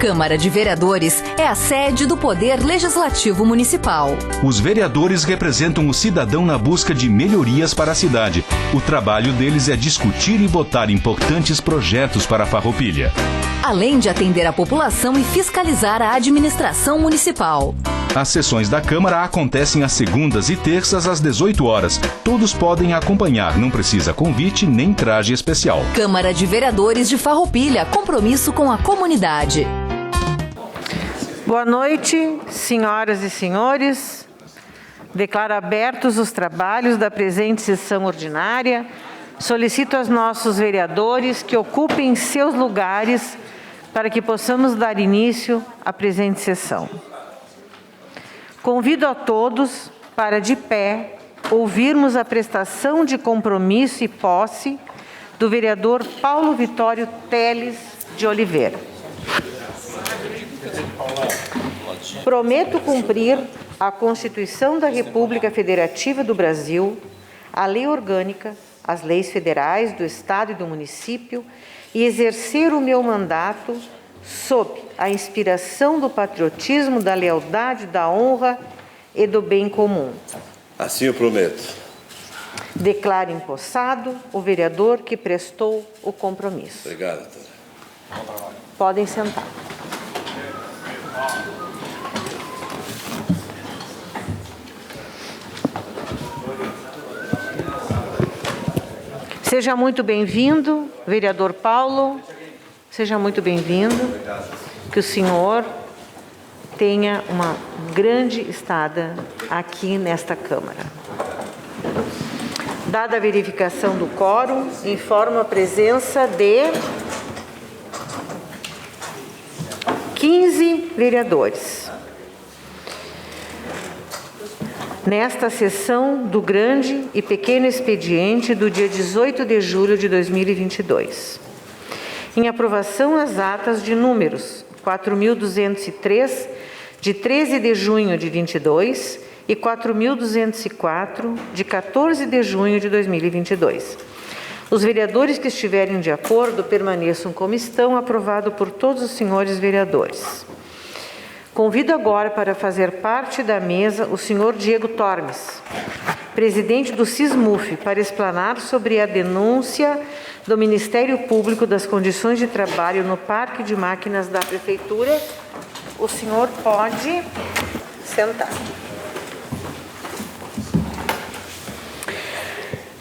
Câmara de Vereadores é a sede do Poder Legislativo Municipal. Os vereadores representam o cidadão na busca de melhorias para a cidade. O trabalho deles é discutir e votar importantes projetos para a Farroupilha. Além de atender a população e fiscalizar a administração municipal. As sessões da Câmara acontecem às segundas e terças às 18 horas. Todos podem acompanhar, não precisa convite nem traje especial. Câmara de Vereadores de Farroupilha, compromisso com a comunidade. Boa noite, senhoras e senhores. Declaro abertos os trabalhos da presente sessão ordinária. Solicito aos nossos vereadores que ocupem seus lugares para que possamos dar início à presente sessão. Convido a todos para, de pé, ouvirmos a prestação de compromisso e posse do vereador Paulo Vitório Teles de Oliveira. Prometo cumprir a Constituição da República Federativa do Brasil, a Lei Orgânica, as leis federais do Estado e do município e exercer o meu mandato sob a inspiração do patriotismo, da lealdade, da honra e do bem comum. Assim eu prometo. Declaro empossado o vereador que prestou o compromisso. Obrigado, doutora. Podem sentar. Seja muito bem-vindo, vereador Paulo. Seja muito bem-vindo. Que o senhor tenha uma grande estada aqui nesta Câmara. Dada a verificação do quórum, informo a presença de 15 vereadores. Nesta sessão do grande e pequeno expediente do dia 18 de julho de 2022. Em aprovação as atas de números 4.203, de 13 de junho de 22 e 4.204, de 14 de junho de 2022. Os vereadores que estiverem de acordo permaneçam como estão, aprovado por todos os senhores vereadores. Convido agora para fazer parte da mesa o senhor Diego Tormes, presidente do SISMUF, para explanar sobre a denúncia do Ministério Público das condições de trabalho no Parque de Máquinas da Prefeitura. O senhor pode sentar.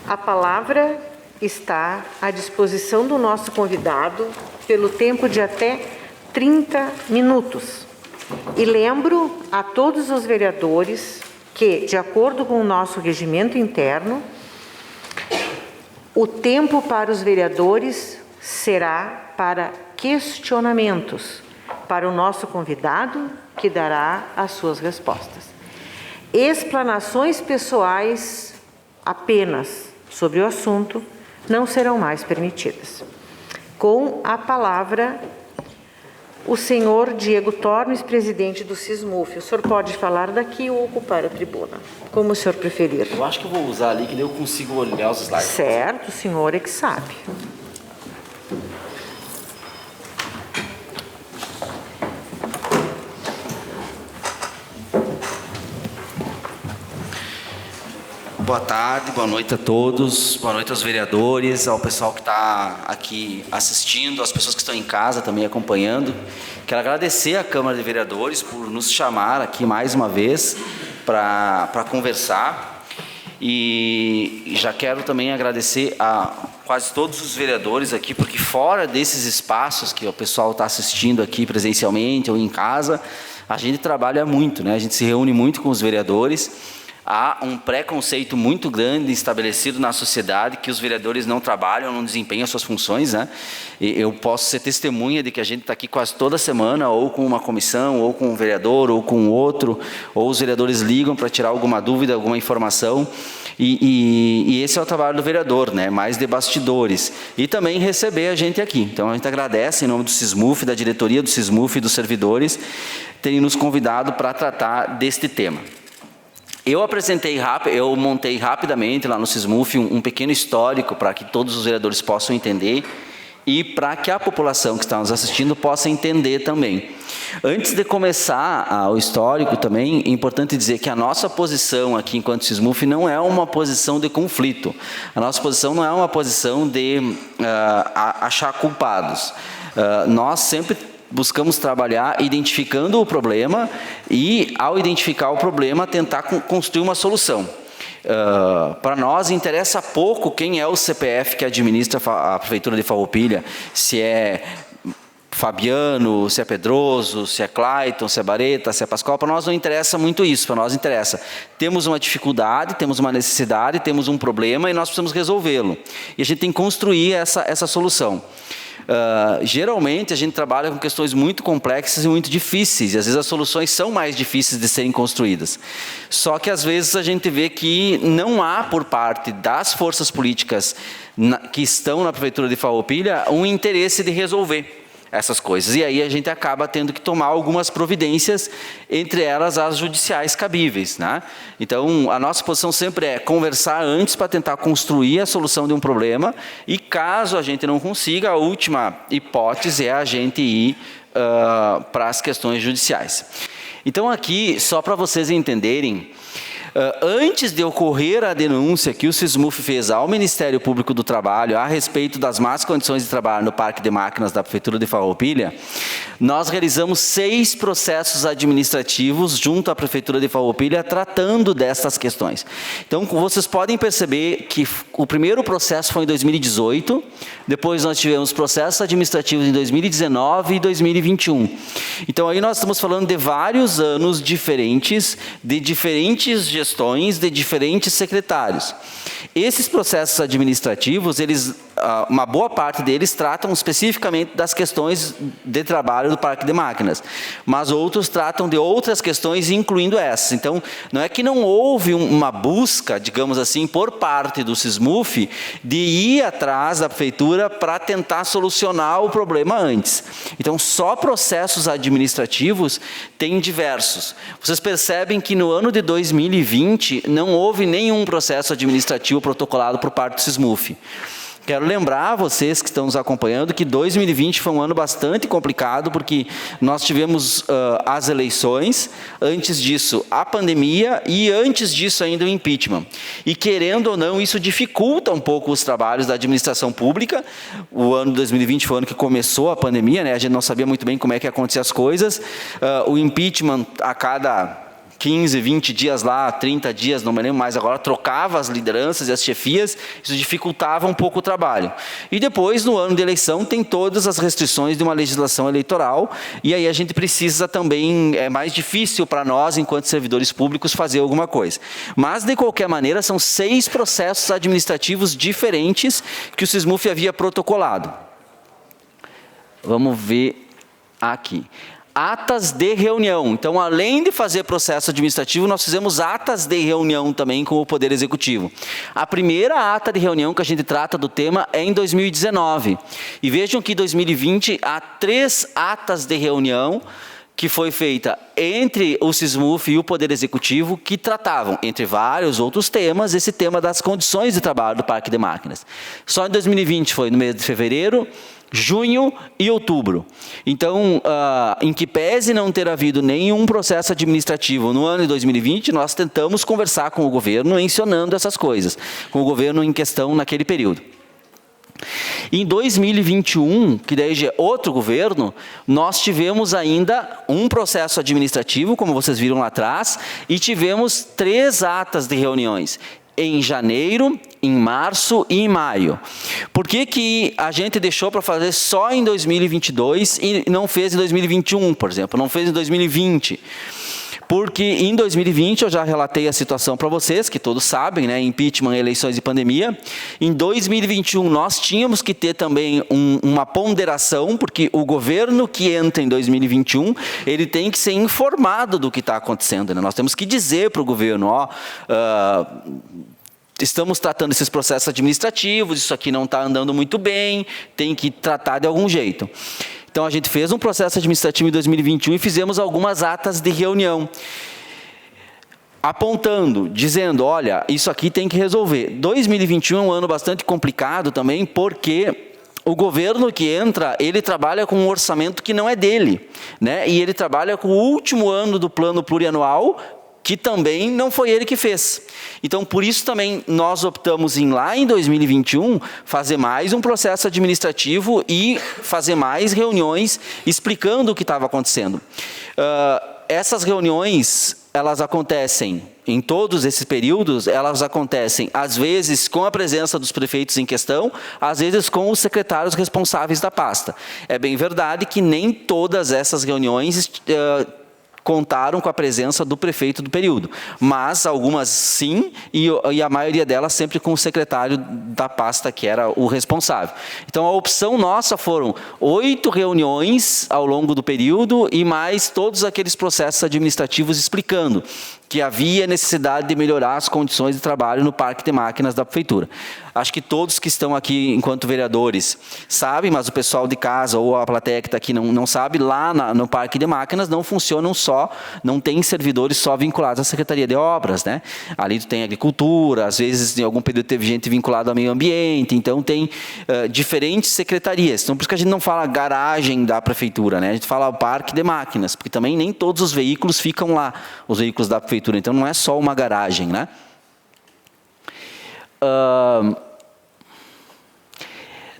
A palavra está à disposição do nosso convidado pelo tempo de até 30 minutos. E lembro a todos os vereadores que, de acordo com o nosso regimento interno, o tempo para os vereadores será para questionamentos para o nosso convidado, que dará as suas respostas. Explanações pessoais apenas sobre o assunto não serão mais permitidas. Com a palavra, o senhor Diego Tormes, presidente do SISMUF. O senhor pode falar daqui ou ocupar a tribuna, como o senhor preferir. Eu acho que eu vou usar ali, que daí eu consigo olhar os slides. Certo, o senhor é que sabe. Boa tarde, boa noite a todos, boa noite aos vereadores, ao pessoal que está aqui assistindo, às pessoas que estão em casa também acompanhando. Quero agradecer à Câmara de Vereadores por nos chamar aqui mais uma vez para conversar. E já quero também agradecer a quase todos os vereadores aqui, porque fora desses espaços que o pessoal está assistindo aqui presencialmente ou em casa, a gente trabalha muito, né? A gente se reúne muito com os vereadores. Há um preconceito muito grande estabelecido na sociedade que os vereadores não trabalham, não desempenham as suas funções, né? E eu posso ser testemunha de que a gente está aqui quase toda semana, ou com uma comissão, ou com um vereador, ou com outro, ou os vereadores ligam para tirar alguma dúvida, alguma informação. E esse é o trabalho do vereador, né? Mais de bastidores. E também receber a gente aqui. Então a gente agradece em nome do SISMUF, da diretoria do SISMUF e dos servidores, terem nos convidado para tratar deste tema. Eu montei rapidamente lá no SISMUF um pequeno histórico para que todos os vereadores possam entender e para que a população que está nos assistindo possa entender também. Antes de começar o histórico também, é importante dizer que a nossa posição aqui enquanto SISMUF não é uma posição de conflito. A nossa posição não é uma posição de achar culpados. Nós sempre buscamos trabalhar identificando o problema e, ao identificar o problema, tentar construir uma solução. Para nós interessa pouco quem é o CPF que administra a Prefeitura de Farroupilha, se é Fabiano, se é Pedroso, se é Clayton, se é Bareta, se é Pascoal. Para nós não interessa muito isso, para nós interessa. Temos uma dificuldade, temos uma necessidade, temos um problema e nós precisamos resolvê-lo. E a gente tem que construir essa solução. Geralmente a gente trabalha com questões muito complexas e muito difíceis, e às vezes as soluções são mais difíceis de serem construídas. Só que às vezes a gente vê que não há por parte das forças políticas que estão na Prefeitura de Farroupilha um interesse de resolver essas coisas. E aí a gente acaba tendo que tomar algumas providências, entre elas as judiciais cabíveis, né? Então, a nossa posição sempre é conversar antes para tentar construir a solução de um problema, e caso a gente não consiga, a última hipótese é a gente ir para as questões judiciais. Então, aqui, só para vocês entenderem, antes de ocorrer a denúncia que o SISMUF fez ao Ministério Público do Trabalho a respeito das más condições de trabalho no Parque de Máquinas da Prefeitura de Farroupilha, nós realizamos 6 processos administrativos junto à Prefeitura de Farroupilha tratando dessas questões. Então, vocês podem perceber que o primeiro processo foi em 2018, depois nós tivemos processos administrativos em 2019 e 2021. Então, aí nós estamos falando de vários anos diferentes, de diferentes gestões, de diferentes secretários. Esses processos administrativos, uma boa parte deles tratam especificamente das questões de trabalho do Parque de Máquinas, mas outros tratam de outras questões, incluindo essas. Então, não é que não houve uma busca, digamos assim, por parte do SISMUF, de ir atrás da Prefeitura para tentar solucionar o problema antes. Então, só processos administrativos tem diversos. Vocês percebem que no ano de 2020 não houve nenhum processo administrativo protocolado por parte do SISMUF. Quero lembrar a vocês que estão nos acompanhando que 2020 foi um ano bastante complicado, porque nós tivemos as eleições, antes disso a pandemia e antes disso ainda o impeachment. E querendo ou não, isso dificulta um pouco os trabalhos da administração pública. O ano de 2020 foi o ano que começou a pandemia, né? A gente não sabia muito bem como é que ia acontecer as coisas. O impeachment a cada 15, 20 dias lá, 30 dias, não me lembro mais agora, trocava as lideranças e as chefias, isso dificultava um pouco o trabalho. E depois, no ano de eleição, tem todas as restrições de uma legislação eleitoral, e aí a gente precisa também, é mais difícil para nós, enquanto servidores públicos, fazer alguma coisa. Mas, de qualquer maneira, são 6 processos administrativos diferentes que o SISMUF havia protocolado. Vamos ver aqui. Atas de reunião. Então, além de fazer processo administrativo, nós fizemos atas de reunião também com o Poder Executivo. A primeira ata de reunião que a gente trata do tema é em 2019. E vejam que em 2020 há 3 atas de reunião que foi feita entre o SISMUF e o Poder Executivo, que tratavam, entre vários outros temas, esse tema das condições de trabalho do Parque de Máquinas. Só em 2020 foi no mês de fevereiro, junho e outubro. Então, em que pese não ter havido nenhum processo administrativo no ano de 2020, nós tentamos conversar com o governo mencionando essas coisas, com o governo em questão naquele período. Em 2021, que daí já é outro governo, nós tivemos ainda um processo administrativo, como vocês viram lá atrás, e tivemos 3 atas de reuniões. Em janeiro, em março e em maio. Por que a gente deixou para fazer só em 2022 e não fez em 2021, por exemplo, não fez em 2020? Porque em 2020, eu já relatei a situação para vocês, que todos sabem, né? Impeachment, eleições e pandemia. Em 2021, nós tínhamos que ter também uma ponderação, porque o governo que entra em 2021, ele tem que ser informado do que está acontecendo, né? Nós temos que dizer para o governo, estamos tratando esses processos administrativos, isso aqui não está andando muito bem, tem que tratar de algum jeito. Então, a gente fez um processo administrativo em 2021 e fizemos algumas atas de reunião, apontando, dizendo, olha, isso aqui tem que resolver. 2021 é um ano bastante complicado também, porque o governo que entra, ele trabalha com um orçamento que não é dele, né? E ele trabalha com o último ano do plano plurianual, que também não foi ele que fez. Então, por isso também nós optamos lá em 2021, fazer mais um processo administrativo e fazer mais reuniões explicando o que estava acontecendo. Essas reuniões, elas acontecem em todos esses períodos, elas acontecem às vezes com a presença dos prefeitos em questão, às vezes com os secretários responsáveis da pasta. É bem verdade que nem todas essas reuniões contaram com a presença do prefeito do período, mas algumas sim, e a maioria delas sempre com o secretário da pasta, que era o responsável. Então, a opção nossa foram 8 reuniões ao longo do período e mais todos aqueles processos administrativos explicando que havia necessidade de melhorar as condições de trabalho no Parque de Máquinas da Prefeitura. Acho que todos que estão aqui enquanto vereadores sabem, mas o pessoal de casa ou a plateia que está aqui não sabe, lá no Parque de Máquinas não funcionam só, não tem servidores só vinculados à Secretaria de Obras, né? Ali tu tem agricultura, às vezes em algum período teve gente vinculada ao meio ambiente, então tem diferentes secretarias. Então por isso que a gente não fala garagem da Prefeitura, né? A gente fala o Parque de Máquinas, porque também nem todos os veículos ficam lá, os veículos da Prefeitura. Então, não é só uma garagem, né?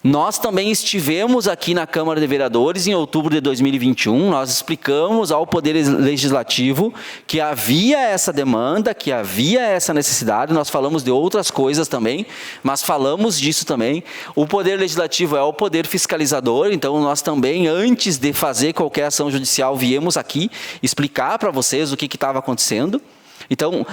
Nós também estivemos aqui na Câmara de Vereadores em outubro de 2021, nós explicamos ao Poder Legislativo que havia essa demanda, que havia essa necessidade, nós falamos de outras coisas também, mas falamos disso também. O Poder Legislativo é o poder fiscalizador, então nós também, antes de fazer qualquer ação judicial, viemos aqui explicar para vocês o que estava acontecendo. Então,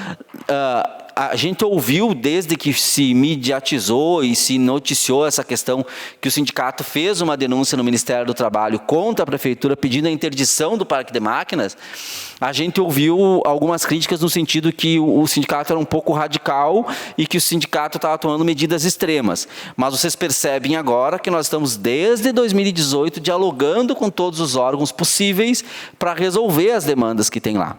a gente ouviu, desde que se mediatizou e se noticiou essa questão, que o sindicato fez uma denúncia no Ministério do Trabalho contra a Prefeitura pedindo a interdição do Parque de Máquinas, a gente ouviu algumas críticas no sentido que o sindicato era um pouco radical e que o sindicato estava tomando medidas extremas. Mas vocês percebem agora que nós estamos, desde 2018, dialogando com todos os órgãos possíveis para resolver as demandas que tem lá.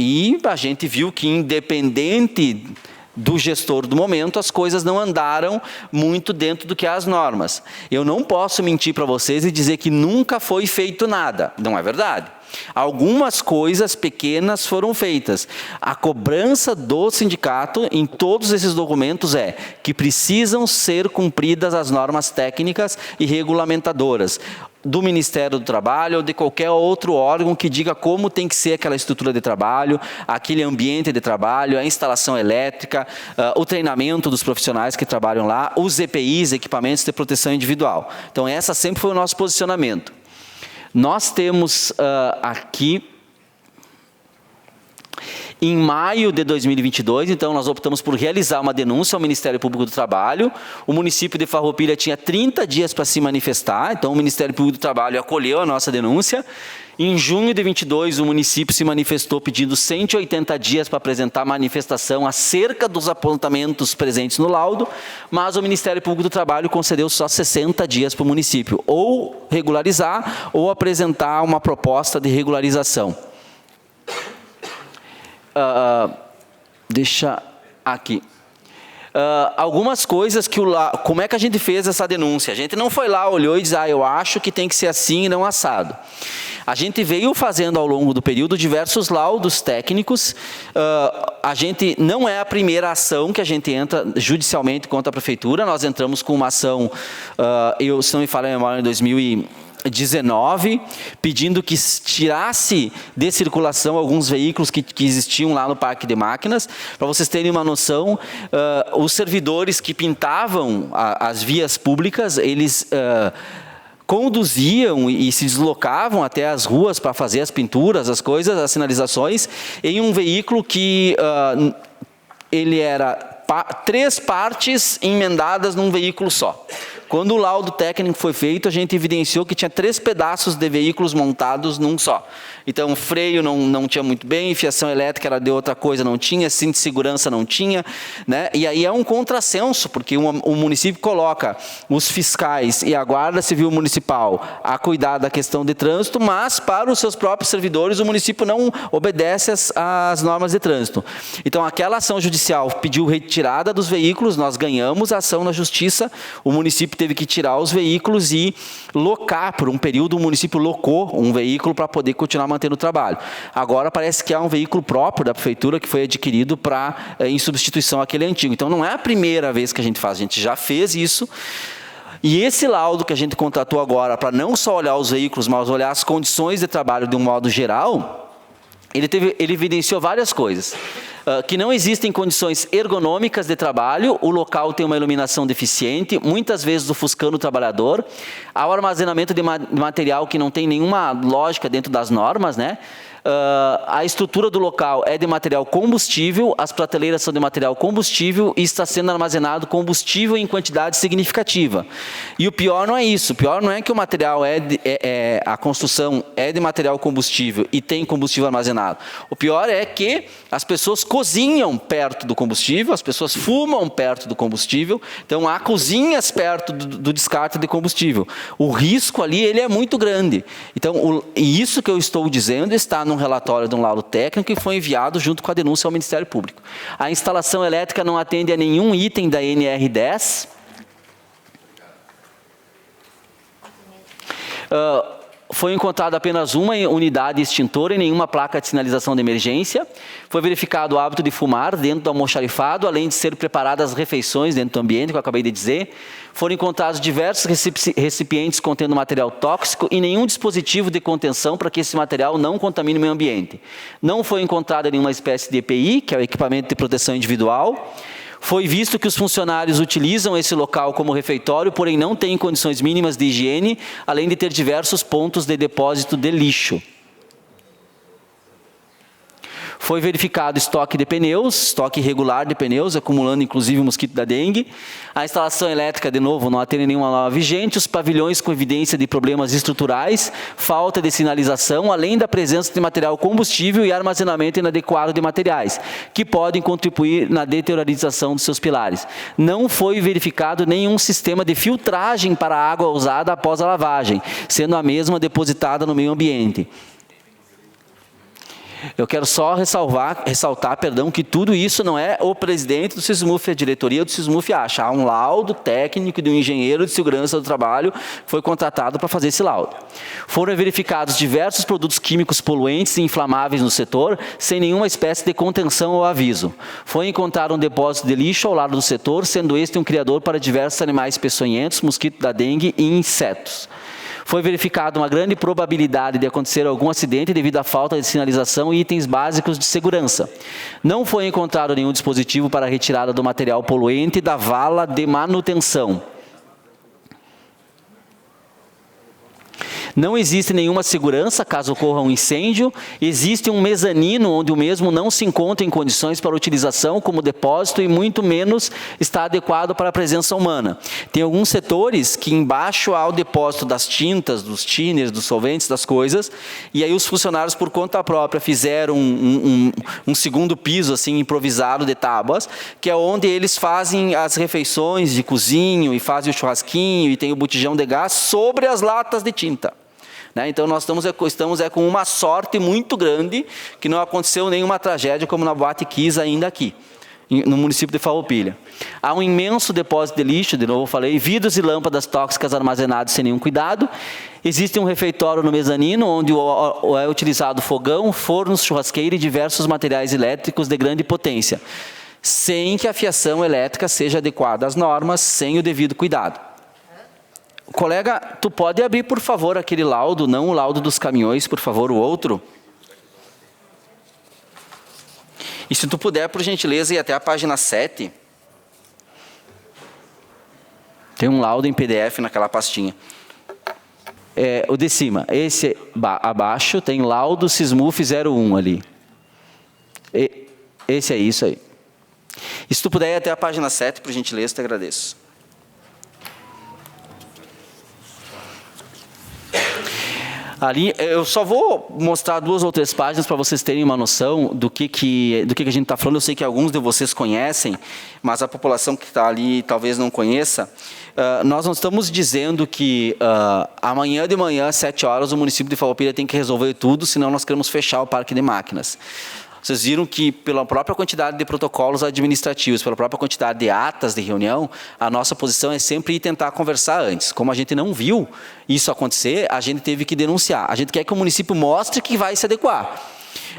E a gente viu que, independente do gestor do momento, as coisas não andaram muito dentro do que é as normas. Eu não posso mentir para vocês e dizer que nunca foi feito nada. Não é verdade. Algumas coisas pequenas foram feitas. A cobrança do sindicato em todos esses documentos é que precisam ser cumpridas as normas técnicas e regulamentadoras do Ministério do Trabalho ou de qualquer outro órgão que diga como tem que ser aquela estrutura de trabalho, aquele ambiente de trabalho, a instalação elétrica, o treinamento dos profissionais que trabalham lá, os EPIs, equipamentos de proteção individual. Então, essa sempre foi o nosso posicionamento. Nós temos aqui, em maio de 2022, então nós optamos por realizar uma denúncia ao Ministério Público do Trabalho. O município de Farroupilha tinha 30 dias para se manifestar, então o Ministério Público do Trabalho acolheu a nossa denúncia. Em junho de 22, o município se manifestou pedindo 180 dias para apresentar manifestação acerca dos apontamentos presentes no laudo, mas o Ministério Público do Trabalho concedeu só 60 dias para o município, ou regularizar, ou apresentar uma proposta de regularização. Deixa aqui. Algumas coisas que como é que a gente fez essa denúncia? A gente não foi lá, olhou e disse, eu acho que tem que ser assim e não assado. A gente veio fazendo ao longo do período diversos laudos técnicos. A gente não é a primeira ação que a gente entra judicialmente contra a Prefeitura. Nós entramos com uma ação, se não me falha a memória, em 2019, pedindo que tirasse de circulação alguns veículos que existiam lá no Parque de Máquinas. Para vocês terem uma noção, os servidores que pintavam as vias públicas, eles conduziam e se deslocavam até as ruas para fazer as pinturas, as coisas, as sinalizações, em um veículo que ele era 3 partes emendadas num veículo só. Quando o laudo técnico foi feito, a gente evidenciou que tinha 3 pedaços de veículos montados num só. Então, o freio não tinha muito bem, fiação elétrica era de outra coisa, não tinha, cinto de segurança não tinha, né? E aí é um contrassenso, porque o município coloca os fiscais e a Guarda Civil Municipal a cuidar da questão de trânsito, mas para os seus próprios servidores o município não obedece às normas de trânsito. Então, aquela ação judicial pediu retirada dos veículos, nós ganhamos a ação na justiça, o município teve que tirar os veículos e locar, por um período o município locou um veículo para poder continuar mantendo o trabalho. Agora parece que há um veículo próprio da prefeitura que foi adquirido em substituição àquele antigo. Então não é a primeira vez que a gente faz, a gente já fez isso. E esse laudo que a gente contratou agora, para não só olhar os veículos, mas olhar as condições de trabalho de um modo geral, ele evidenciou várias coisas. Que não existem condições ergonômicas de trabalho, o local tem uma iluminação deficiente, muitas vezes ofuscando o trabalhador, há o armazenamento de material que não tem nenhuma lógica dentro das normas, né? A estrutura do local é de material combustível, as prateleiras são de material combustível e está sendo armazenado combustível em quantidade significativa. E o pior não é isso, o pior não é que o material a construção é de material combustível e tem combustível armazenado. O pior é que as pessoas cozinham perto do combustível, as pessoas fumam perto do combustível, então há cozinhas perto do descarte de combustível. O risco ali ele é muito grande. Então, isso que eu estou dizendo está num relatório de um laudo técnico que foi enviado junto com a denúncia ao Ministério Público. A instalação elétrica não atende a nenhum item da NR10. Foi encontrada apenas uma unidade extintora e nenhuma placa de sinalização de emergência. Foi verificado o hábito de fumar dentro do almoxarifado, além de ser preparadas as refeições dentro do ambiente, que eu acabei de dizer. Foram encontrados diversos recipientes contendo material tóxico e nenhum dispositivo de contenção para que esse material não contamine o meio ambiente. Não foi encontrada nenhuma espécie de EPI, que é o equipamento de proteção individual. Foi visto que os funcionários utilizam esse local como refeitório, porém não têm condições mínimas de higiene, além de ter diversos pontos de depósito de lixo. Foi verificado estoque de pneus, estoque irregular de pneus, acumulando inclusive o mosquito da dengue. A instalação elétrica, de novo, não atende nenhuma norma vigente. Os pavilhões com evidência de problemas estruturais, falta de sinalização, além da presença de material combustível e armazenamento inadequado de materiais, que podem contribuir na deteriorização dos seus pilares. Não foi verificado nenhum sistema de filtragem para a água usada após a lavagem, sendo a mesma depositada no meio ambiente. Eu quero só ressaltar, que tudo isso não é o presidente do SISMUF, a diretoria do SISMUF acha. Há um laudo técnico de um engenheiro de segurança do trabalho que foi contratado para fazer esse laudo. Foram verificados diversos produtos químicos poluentes e inflamáveis no setor, sem nenhuma espécie de contenção ou aviso. Foi encontrado um depósito de lixo ao lado do setor, sendo este um criador para diversos animais peçonhentos, mosquito da dengue e insetos. Foi verificada uma grande probabilidade de acontecer algum acidente devido à falta de sinalização e itens básicos de segurança. Não foi encontrado nenhum dispositivo para a retirada do material poluente da vala de manutenção. Não existe nenhuma segurança caso ocorra um incêndio. Existe um mezanino onde o mesmo não se encontra em condições para utilização como depósito e muito menos está adequado para a presença humana. Tem alguns setores que embaixo há o depósito das tintas, dos tinners, dos solventes, das coisas, e aí os funcionários por conta própria fizeram um segundo piso assim improvisado de tábuas, que é onde eles fazem as refeições de cozinho e fazem o churrasquinho e tem o botijão de gás sobre as latas de tinta. Então, nós estamos com uma sorte muito grande que não aconteceu nenhuma tragédia como na Boate Kiss ainda aqui, no município de Farroupilha. Há um imenso depósito de lixo, de novo eu falei, vidros e lâmpadas tóxicas armazenados sem nenhum cuidado. Existe um refeitório no mezanino, onde é utilizado fogão, fornos, churrasqueira e diversos materiais elétricos de grande potência, sem que a fiação elétrica seja adequada às normas, sem o devido cuidado. Colega, tu pode abrir, por favor, aquele laudo, não o laudo dos caminhões, por favor, o outro. E se tu puder, por gentileza, ir até a página 7. Tem um laudo em PDF naquela pastinha. O de cima, esse abaixo, tem laudo SISMUF 01 ali. Esse é isso aí. E se tu puder ir até a página 7, por gentileza, te agradeço. Ali, eu só vou mostrar 2 ou 3 páginas para vocês terem uma noção do que a gente está falando. Eu sei que alguns de vocês conhecem, mas a população que está ali talvez não conheça. Nós não estamos dizendo que amanhã de manhã, às 7 horas, o município de Farroupilha tem que resolver tudo, senão nós queremos fechar o parque de máquinas. Vocês viram que, pela própria quantidade de protocolos administrativos, pela própria quantidade de atas de reunião, a nossa posição é sempre ir tentar conversar antes. Como a gente não viu isso acontecer, a gente teve que denunciar. A gente quer que o município mostre que vai se adequar.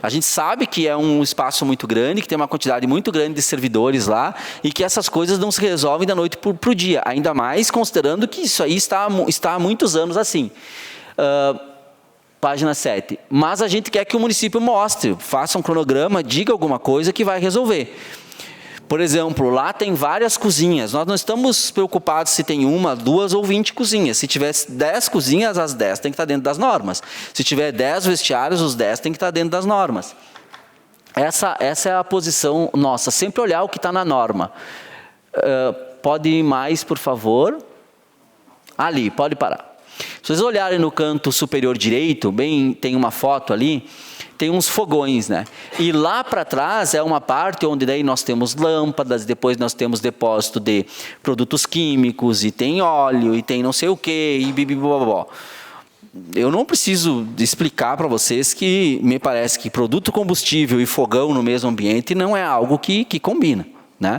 A gente sabe que é um espaço muito grande, que tem uma quantidade muito grande de servidores lá e que essas coisas não se resolvem da noite para o dia, ainda mais considerando que isso aí está há muitos anos assim. Página 7. Mas a gente quer que o município mostre, faça um cronograma, diga alguma coisa que vai resolver. Por exemplo, lá tem várias cozinhas. Nós não estamos preocupados se tem 1, 2 ou 20 cozinhas. Se tiver 10 cozinhas, as 10 têm que estar dentro das normas. Se tiver 10 vestiários, os 10 têm que estar dentro das normas. Essa é a posição nossa, sempre olhar o que está na norma. Pode ir mais, por favor? Ali, pode parar. Se vocês olharem no canto superior direito, tem uma foto ali, tem uns fogões, né? E lá para trás é uma parte onde daí nós temos lâmpadas, depois nós temos depósito de produtos químicos, e tem óleo, e tem não sei o quê, e bibibobó. Eu não preciso explicar para vocês que me parece que produto combustível e fogão no mesmo ambiente não é algo que combina, né?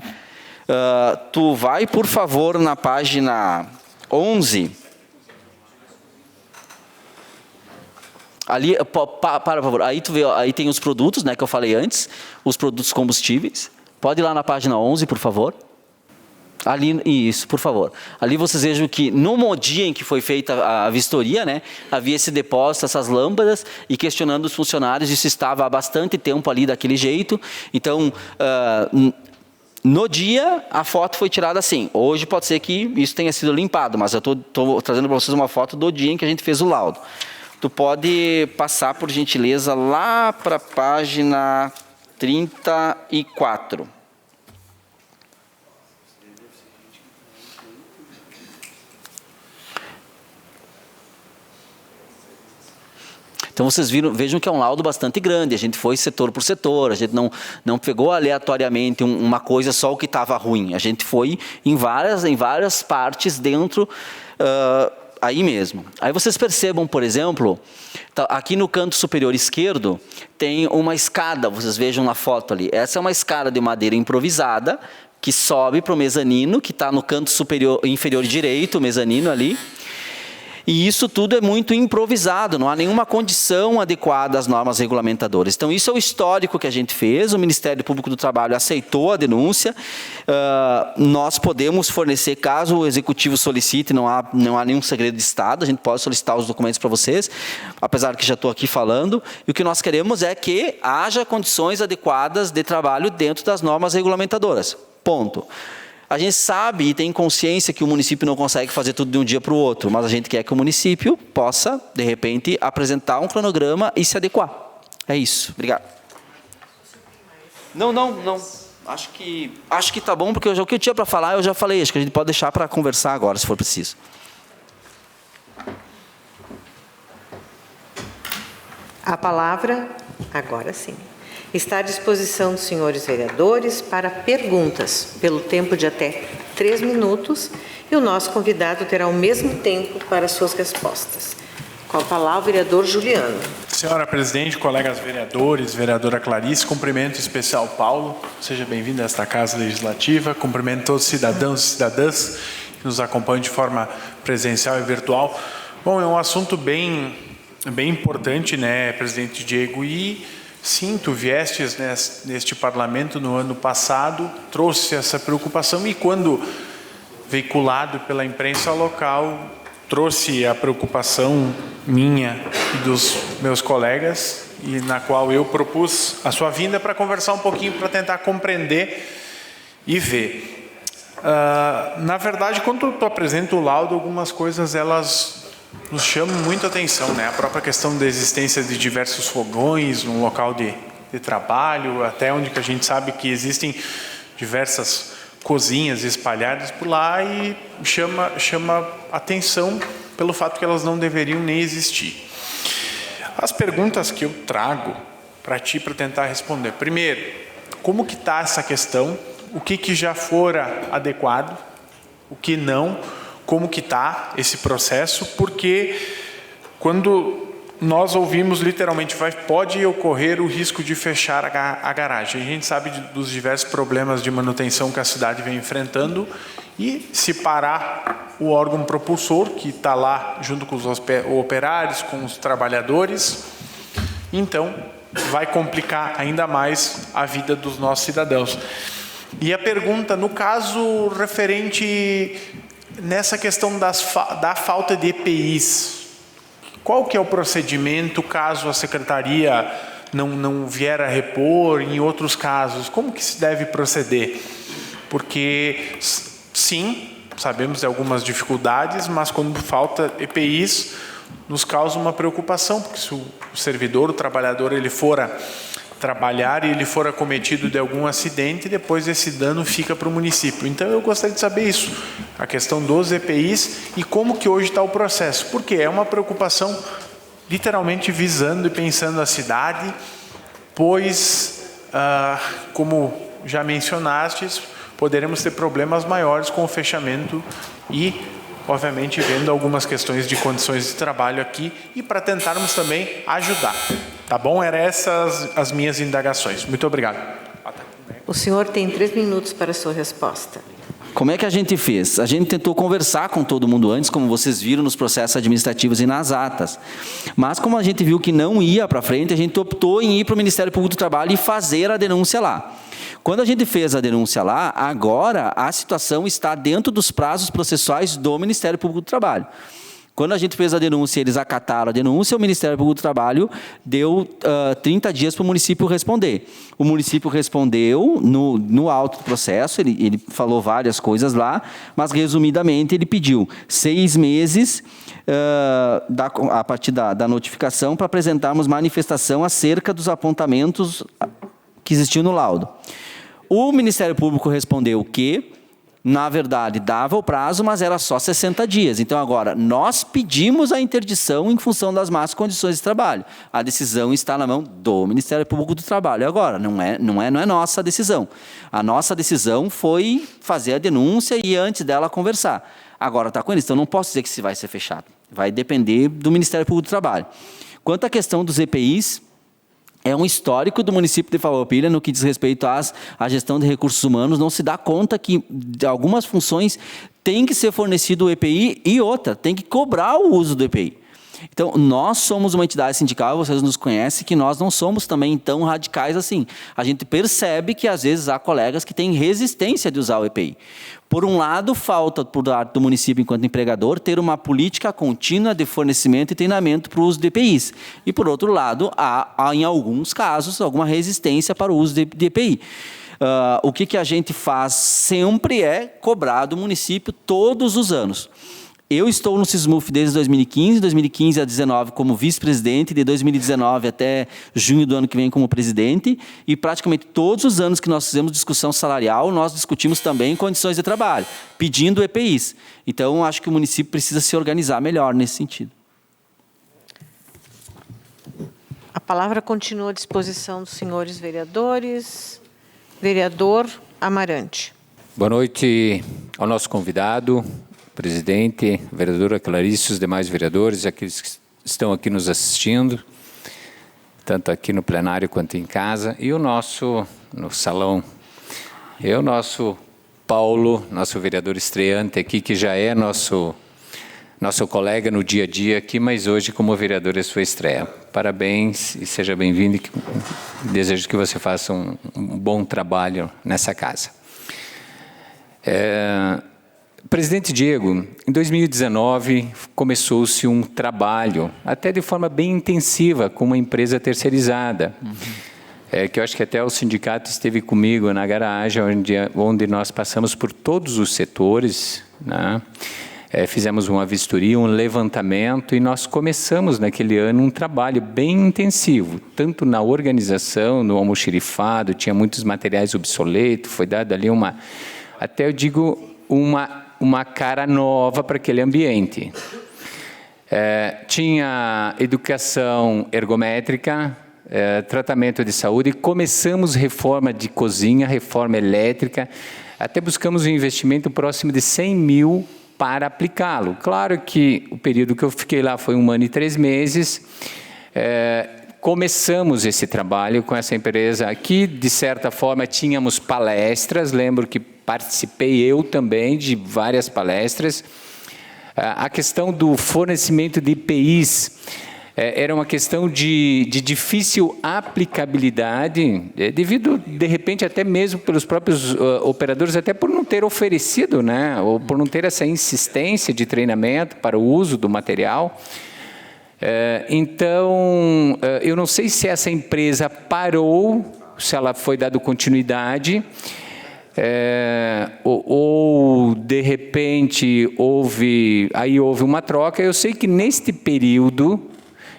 Tu vai, por favor, na página 11... Ali, para, por favor, aí tu vê, aí tem os produtos, né, que eu falei antes, os produtos combustíveis. Pode ir lá na página 11, por favor. Ali, isso, por favor. Ali vocês vejam que no dia em que foi feita a vistoria, né, havia esse depósito, essas lâmpadas, e questionando os funcionários, isso estava há bastante tempo ali daquele jeito. Então, no dia, a foto foi tirada assim. Hoje pode ser que isso tenha sido limpado, mas eu estou trazendo para vocês uma foto do dia em que a gente fez o laudo. Tu pode passar, por gentileza, lá para a página 34. Então, vocês vejam que é um laudo bastante grande. A gente foi setor por setor, a gente não pegou aleatoriamente uma coisa só o que estava ruim. A gente foi em várias partes dentro... aí mesmo. Aí vocês percebam, por exemplo, aqui no canto superior esquerdo, tem uma escada, vocês vejam na foto ali. Essa é uma escada de madeira improvisada, que sobe para o mezanino, que está no canto inferior direito, o mezanino ali. E isso tudo é muito improvisado, não há nenhuma condição adequada às normas regulamentadoras. Então, isso é o histórico que a gente fez, o Ministério Público do Trabalho aceitou a denúncia, nós podemos fornecer, caso o Executivo solicite, não há nenhum segredo de Estado, a gente pode solicitar os documentos para vocês, apesar que já estou aqui falando, e o que nós queremos é que haja condições adequadas de trabalho dentro das normas regulamentadoras. Ponto. A gente sabe e tem consciência que o município não consegue fazer tudo de um dia para o outro, mas a gente quer que o município possa, de repente, apresentar um cronograma e se adequar. É isso. Obrigado. Não. Acho que está bom, porque o que eu tinha para falar eu já falei. Acho que a gente pode deixar para conversar agora, se for preciso. A palavra, agora sim, está à disposição dos senhores vereadores para perguntas, pelo tempo de até 3 minutos, e o nosso convidado terá o mesmo tempo para suas respostas. Com a palavra, o vereador Juliano. Senhora presidente, colegas vereadores, vereadora Clarice, cumprimento especial Paulo, seja bem-vindo a esta Casa Legislativa, cumprimento todos os cidadãos e cidadãs que nos acompanham de forma presencial e virtual. Bom, é um assunto bem importante, né, presidente Diego, e sim, tu viestes neste parlamento no ano passado, trouxe essa preocupação e quando veiculado pela imprensa local, trouxe a preocupação minha e dos meus colegas e na qual eu propus a sua vinda para conversar um pouquinho, para tentar compreender e ver. Na verdade, quando tu apresenta o laudo, algumas coisas elas nos chamam muita atenção, né? A própria questão da existência de diversos fogões no local de trabalho, até onde que a gente sabe que existem diversas cozinhas espalhadas por lá e chama atenção pelo fato que elas não deveriam nem existir. As perguntas que eu trago para ti para tentar responder. Primeiro, como que está essa questão? O que já fora adequado? O que não? Como que está esse processo? Porque quando nós ouvimos literalmente, pode ocorrer o risco de fechar a garagem. A gente sabe dos diversos problemas de manutenção que a cidade vem enfrentando e se parar o órgão propulsor, que está lá junto com os operários, com os trabalhadores, então vai complicar ainda mais a vida dos nossos cidadãos. E a pergunta, no caso referente nessa questão da falta de EPIs, qual que é o procedimento caso a secretaria não vier a repor, em outros casos, como que se deve proceder? Porque, sim, sabemos de algumas dificuldades, mas quando falta EPIs, nos causa uma preocupação, porque se o servidor, o trabalhador, ele fora trabalhar e ele for acometido de algum acidente, depois esse dano fica para o município. Então eu gostaria de saber isso, a questão dos EPIs e como que hoje está o processo, porque é uma preocupação literalmente visando e pensando a cidade, pois, como já mencionastes, poderemos ter problemas maiores com o fechamento e, obviamente, vendo algumas questões de condições de trabalho aqui e para tentarmos também ajudar. Tá bom? Eram essas as minhas indagações. Muito obrigado. O senhor tem 3 minutos para a sua resposta. Como é que a gente fez? A gente tentou conversar com todo mundo antes, como vocês viram nos processos administrativos e nas atas. Mas como a gente viu que não ia para frente, a gente optou em ir para o Ministério Público do Trabalho e fazer a denúncia lá. Quando a gente fez a denúncia lá, agora a situação está dentro dos prazos processuais do Ministério Público do Trabalho. Quando a gente fez a denúncia, eles acataram a denúncia, o Ministério Público do Trabalho deu 30 dias para o município responder. O município respondeu no auto do processo, ele falou várias coisas lá, mas resumidamente ele pediu 6 meses a partir da notificação para apresentarmos manifestação acerca dos apontamentos que existiam no laudo. O Ministério Público respondeu que, na verdade, dava o prazo, mas era só 60 dias. Então, agora, nós pedimos a interdição em função das más condições de trabalho. A decisão está na mão do Ministério Público do Trabalho. Agora, não é nossa decisão. A nossa decisão foi fazer a denúncia e, antes dela, conversar. Agora, está com eles. Então, não posso dizer que se vai ser fechado. Vai depender do Ministério Público do Trabalho. Quanto à questão dos EPIs, é um histórico do município de Farroupilha no que diz respeito à gestão de recursos humanos, não se dá conta que de algumas funções tem que ser fornecido o EPI e outra, tem que cobrar o uso do EPI. Então, nós somos uma entidade sindical, vocês nos conhecem, que nós não somos também tão radicais assim. A gente percebe que, às vezes, há colegas que têm resistência de usar o EPI. Por um lado, falta, por parte do município, enquanto empregador, ter uma política contínua de fornecimento e treinamento para o uso de EPIs. E, por outro lado, há em alguns casos, alguma resistência para o uso de EPI. O que a gente faz sempre é cobrar do município todos os anos. Eu estou no SISMUF desde 2015 a 2019 como vice-presidente, de 2019 até junho do ano que vem como presidente, e praticamente todos os anos que nós fizemos discussão salarial, nós discutimos também condições de trabalho, pedindo EPIs. Então, acho que o município precisa se organizar melhor nesse sentido. A palavra continua à disposição dos senhores vereadores. Vereador Amarante. Boa noite ao nosso convidado, presidente, vereadora Clarice, os demais vereadores, aqueles que estão aqui nos assistindo, tanto aqui no plenário quanto em casa, e o nosso, no salão, e o nosso Paulo, nosso vereador estreante aqui, que já é nosso colega no dia a dia aqui, mas hoje como vereador é sua estreia. Parabéns e seja bem-vindo, desejo que você faça um bom trabalho nessa casa. Presidente Diego, em 2019 começou-se um trabalho, até de forma bem intensiva, com uma empresa terceirizada, que eu acho que até o sindicato esteve comigo na garagem, onde nós passamos por todos os setores, né? Fizemos uma vistoria, um levantamento, e nós começamos naquele ano um trabalho bem intensivo, tanto na organização, no almoxerifado, tinha muitos materiais obsoletos, foi dado ali até eu digo, uma cara nova para aquele ambiente. Tinha educação ergométrica, tratamento de saúde, começamos reforma de cozinha, reforma elétrica, até buscamos um investimento próximo de 100 mil para aplicá-lo. Claro que o período que eu fiquei lá foi 1 ano e 3 meses, começamos esse trabalho com essa empresa aqui. De certa forma, tínhamos palestras. Lembro que participei eu também de várias palestras. A questão do fornecimento de EPIs era uma questão de difícil aplicabilidade, devido, de repente, até mesmo pelos próprios operadores, até por não ter oferecido, né, ou por não ter essa insistência de treinamento para o uso do material. Então, eu não sei se essa empresa parou, se ela foi dado continuidade, ou de repente houve uma troca. Eu sei que neste período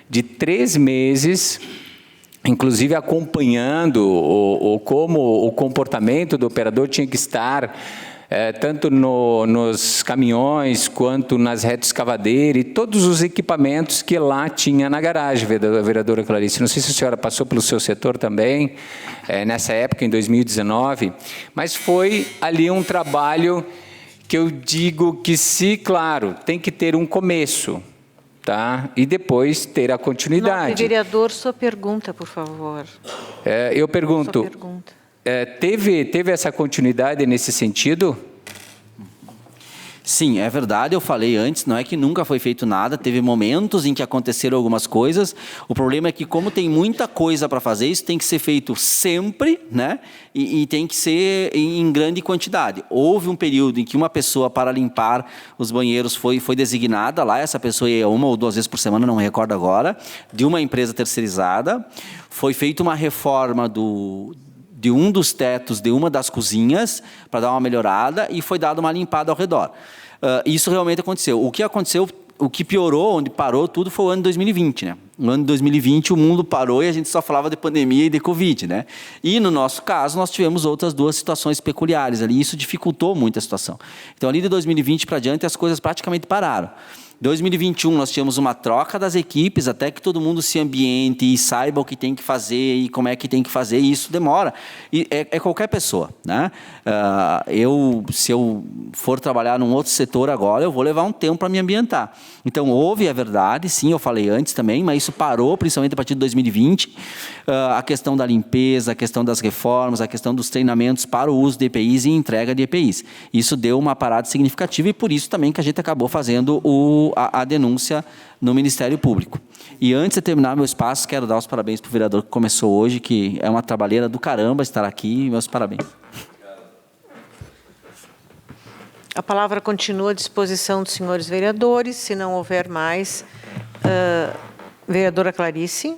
de 3 meses, inclusive acompanhando como o comportamento do operador tinha que estar, tanto nos caminhões, quanto nas retroescavadeiras e todos os equipamentos que lá tinha na garagem, vereadora Clarice. Não sei se a senhora passou pelo seu setor também, nessa época, em 2019, mas foi ali um trabalho que eu digo que, claro, tem que ter um começo, tá? E depois ter a continuidade. Vereador, sua pergunta, por favor. Eu pergunto, Sua pergunta. Teve essa continuidade nesse sentido? Sim, é verdade, eu falei antes, não é que nunca foi feito nada, teve momentos em que aconteceram algumas coisas. O problema é que, como tem muita coisa para fazer, isso tem que ser feito sempre, né? E tem que ser em grande quantidade. Houve um período em que uma pessoa para limpar os banheiros foi designada lá, essa pessoa ia 1 ou 2 vezes por semana, não me recordo agora, de uma empresa terceirizada. Foi feita uma reforma de um dos tetos de uma das cozinhas para dar uma melhorada e foi dada uma limpada ao redor. Isso realmente aconteceu. O que aconteceu, o que piorou, onde parou tudo, foi o ano de 2020, né? No ano de 2020 o mundo parou e a gente só falava de pandemia e de Covid, né? E no nosso caso nós tivemos outras 2 situações peculiares ali, e isso dificultou muito a situação. Então ali de 2020 para diante as coisas praticamente pararam. 2021 nós tínhamos uma troca das equipes até que todo mundo se ambiente e saiba o que tem que fazer e como é que tem que fazer, e isso demora. E é qualquer pessoa, né? Se eu for trabalhar num outro setor agora, eu vou levar um tempo para me ambientar. Então houve, é verdade, sim, eu falei antes também, mas isso parou principalmente a partir de 2020. A questão da limpeza, a questão das reformas, a questão dos treinamentos para o uso de EPIs e entrega de EPIs. Isso deu uma parada significativa e por isso também que a gente acabou fazendo a denúncia no Ministério Público. E antes de terminar meu espaço, quero dar os parabéns para o vereador que começou hoje, que é uma trabalheira do caramba estar aqui. Meus parabéns. A palavra continua à disposição dos senhores vereadores. Se não houver mais, vereadora Clarice.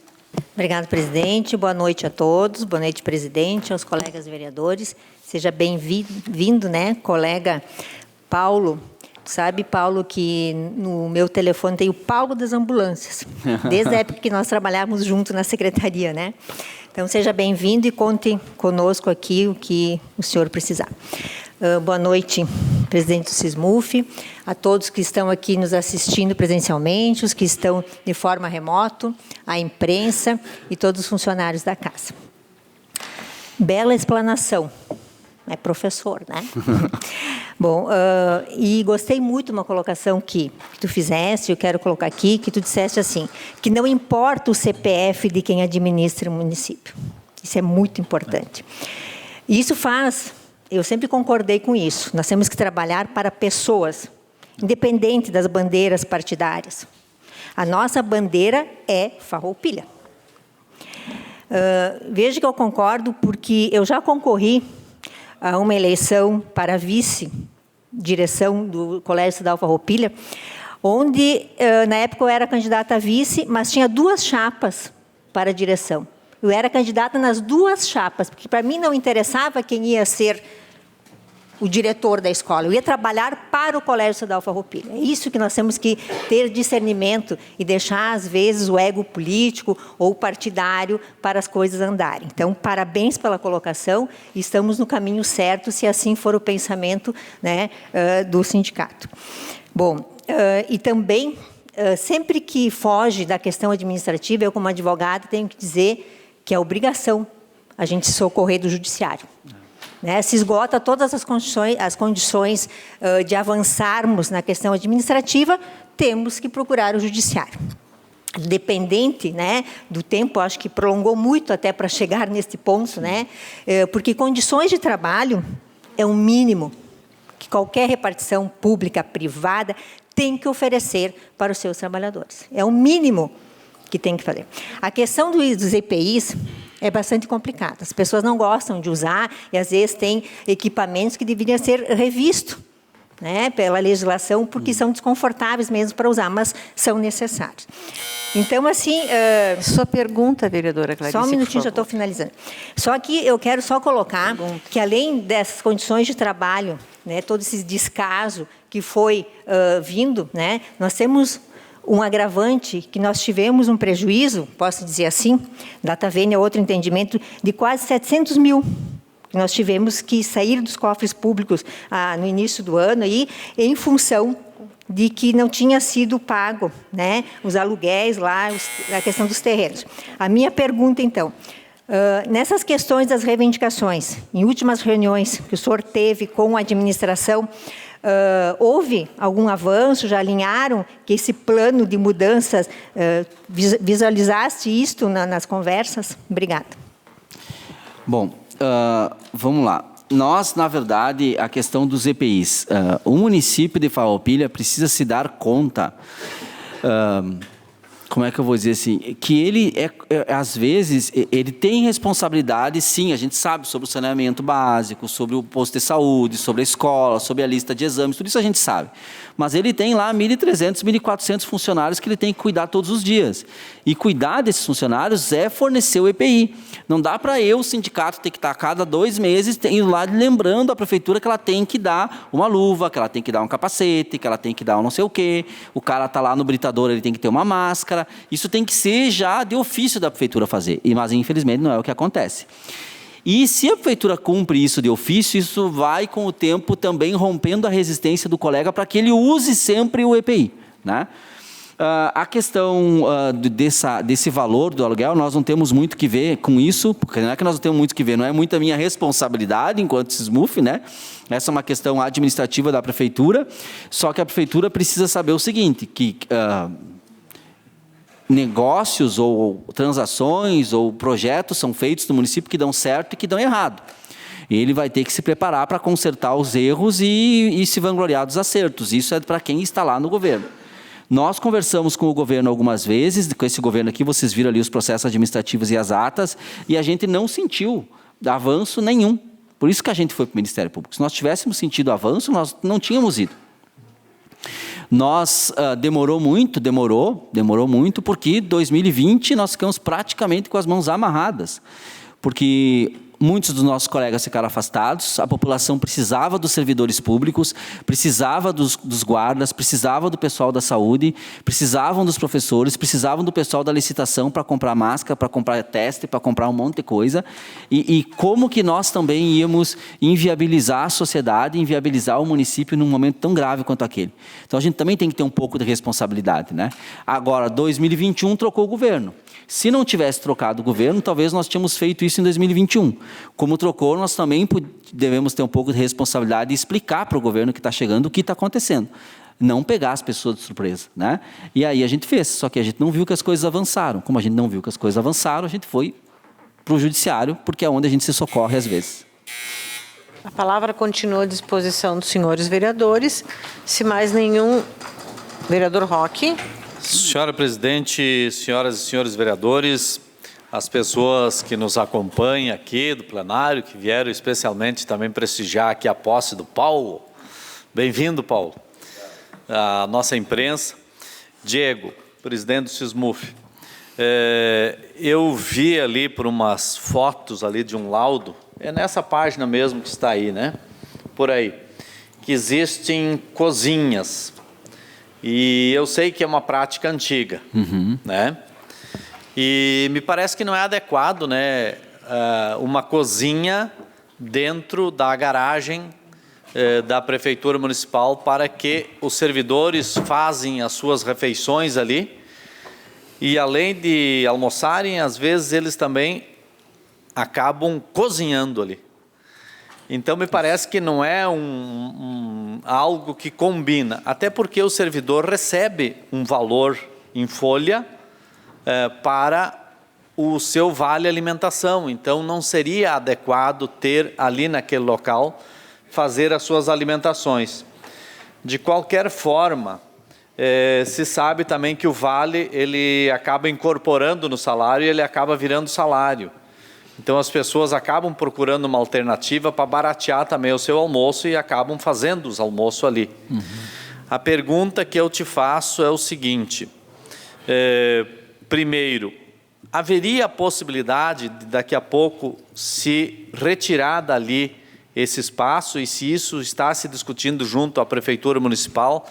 Obrigada, presidente. Boa noite a todos. Boa noite, presidente, aos colegas vereadores. Seja bem-vindo, né, colega Paulo. Sabe, Paulo, que no meu telefone tem o Paulo das ambulâncias, desde a época que nós trabalhávamos junto na secretaria, né? Então, seja bem-vindo e conte conosco aqui o que o senhor precisar. Boa noite, presidente do SISMUF, a todos que estão aqui nos assistindo presencialmente, os que estão de forma remota, a imprensa e todos os funcionários da casa. Bela explanação. É professor, né? Bom, e gostei muito de uma colocação que tu fizeste, eu quero colocar aqui, que tu disseste assim, que não importa o CPF de quem administra o município. Isso é muito importante. E isso eu sempre concordei com isso, nós temos que trabalhar para pessoas, independente das bandeiras partidárias. A nossa bandeira é Farroupilha. Veja que eu concordo, porque eu já concorri a uma eleição para vice-direção do Colégio Estadual Farroupilha, onde, na época, eu era candidata a vice, mas tinha 2 chapas para a direção. Eu era candidata nas 2 chapas, porque para mim não interessava quem ia ser o diretor da escola. Eu ia trabalhar para o Colégio Estadual Farroupilha. É isso que nós temos que ter discernimento e deixar, às vezes, o ego político ou partidário para as coisas andarem. Então, parabéns pela colocação. Estamos no caminho certo, se assim for o pensamento, né, do sindicato. Bom, e também, sempre que foge da questão administrativa, eu, como advogada, tenho que dizer que é obrigação a gente socorrer do judiciário. Né, se esgota todas as condições de avançarmos na questão administrativa, temos que procurar o judiciário. dependente, né, do tempo, acho que prolongou muito até para chegar nesse ponto, né, porque condições de trabalho é um mínimo que qualquer repartição pública, privada, tem que oferecer para os seus trabalhadores. É o mínimo que tem que fazer. A questão dos EPIs é bastante complicada. As pessoas não gostam de usar e, às vezes, tem equipamentos que deveriam ser revistos, né, pela legislação, porque são desconfortáveis mesmo para usar, mas são necessários. Então, assim... Sua pergunta, vereadora Clarice, só um minutinho, já estou finalizando. Só que eu quero só colocar que, além dessas condições de trabalho, né, todo esse descaso que foi vindo, né, nós temos um agravante, que nós tivemos um prejuízo, posso dizer assim, data vênia, outro entendimento, de quase 700 mil. Nós tivemos que sair dos cofres públicos no início do ano, aí, em função de que não tinha sido pago, né, os aluguéis lá, a questão dos terrenos. A minha pergunta, então, nessas questões das reivindicações, em últimas reuniões que o senhor teve com a administração, houve algum avanço? Já alinharam que esse plano de mudanças, visualizaste isto nas conversas? Obrigada. Bom, vamos lá. Nós, na verdade, a questão dos EPIs, o município de Farroupilha precisa se dar conta, como é que eu vou dizer assim, que ele, às vezes, ele tem responsabilidade, sim, a gente sabe sobre o saneamento básico, sobre o posto de saúde, sobre a escola, sobre a lista de exames, tudo isso a gente sabe. Mas ele tem lá 1.300, 1.400 funcionários que ele tem que cuidar todos os dias. E cuidar desses funcionários é fornecer o EPI. Não dá para o sindicato, ter que estar a cada 2 meses indo lá lembrando a prefeitura que ela tem que dar uma luva, que ela tem que dar um capacete, que ela tem que dar um não sei o quê. O cara está lá no britador, ele tem que ter uma máscara. Isso tem que ser já de ofício da prefeitura fazer. Mas, infelizmente, não é o que acontece. E se a prefeitura cumpre isso de ofício, isso vai, com o tempo, também rompendo a resistência do colega para que ele use sempre o EPI, né? A questão desse valor do aluguel, nós não temos muito que ver com isso, porque não é que nós não temos muito que ver, não é muito a minha responsabilidade enquanto SISMUF, né? Essa é uma questão administrativa da prefeitura, só que a prefeitura precisa saber o seguinte, que negócios ou transações ou projetos são feitos no município que dão certo e que dão errado. Ele vai ter que se preparar para consertar os erros e se vangloriar dos acertos. Isso é para quem está lá no governo. Nós conversamos com o governo algumas vezes, com esse governo aqui, vocês viram ali os processos administrativos e as atas, e a gente não sentiu avanço nenhum. Por isso que a gente foi para o Ministério Público. Se nós tivéssemos sentido avanço, nós não tínhamos ido. Nós, demorou muito, porque 2020 nós ficamos praticamente com as mãos amarradas, porque muitos dos nossos colegas ficaram afastados, a população precisava dos servidores públicos, precisava dos guardas, precisava do pessoal da saúde, precisavam dos professores, precisavam do pessoal da licitação para comprar máscara, para comprar teste, para comprar um monte de coisa. E como que nós também íamos inviabilizar a sociedade, inviabilizar o município num momento tão grave quanto aquele? Então a gente também tem que ter um pouco de responsabilidade, né? Agora, 2021 trocou o governo. Se não tivesse trocado o governo, talvez nós tínhamos feito isso em 2021. Como trocou, nós também devemos ter um pouco de responsabilidade e explicar para o governo que está chegando o que está acontecendo. Não pegar as pessoas de surpresa, né? E aí a gente fez, só que a gente não viu que as coisas avançaram. Como a gente não viu que as coisas avançaram, a gente foi para o judiciário, porque é onde a gente se socorre às vezes. A palavra continua à disposição dos senhores vereadores. Se mais nenhum... Vereador Roque. Senhora presidente, senhoras e senhores vereadores, as pessoas que nos acompanham aqui do plenário, que vieram especialmente também prestigiar aqui a posse do Paulo. Bem-vindo, Paulo. A nossa imprensa. Diego, presidente do SISMUF. Eu vi ali por umas fotos ali de um laudo, é nessa página mesmo que está aí, né? Por aí, que existem cozinhas. E eu sei que é uma prática antiga, né? E me parece que não é adequado, né, uma cozinha dentro da garagem da Prefeitura Municipal para que os servidores fazem as suas refeições ali e, além de almoçarem, às vezes eles também acabam cozinhando ali. Então, me parece que não é algo que combina, até porque o servidor recebe um valor em folha para o seu vale alimentação. Então, não seria adequado ter ali naquele local, fazer as suas alimentações. De qualquer forma, se sabe também que o vale, ele acaba incorporando no salário e ele acaba virando salário. Então, as pessoas acabam procurando uma alternativa para baratear também o seu almoço e acabam fazendo os almoços ali. A pergunta que eu te faço é o seguinte, primeiro, haveria a possibilidade de daqui a pouco se retirar dali esse espaço e se isso está se discutindo junto à Prefeitura Municipal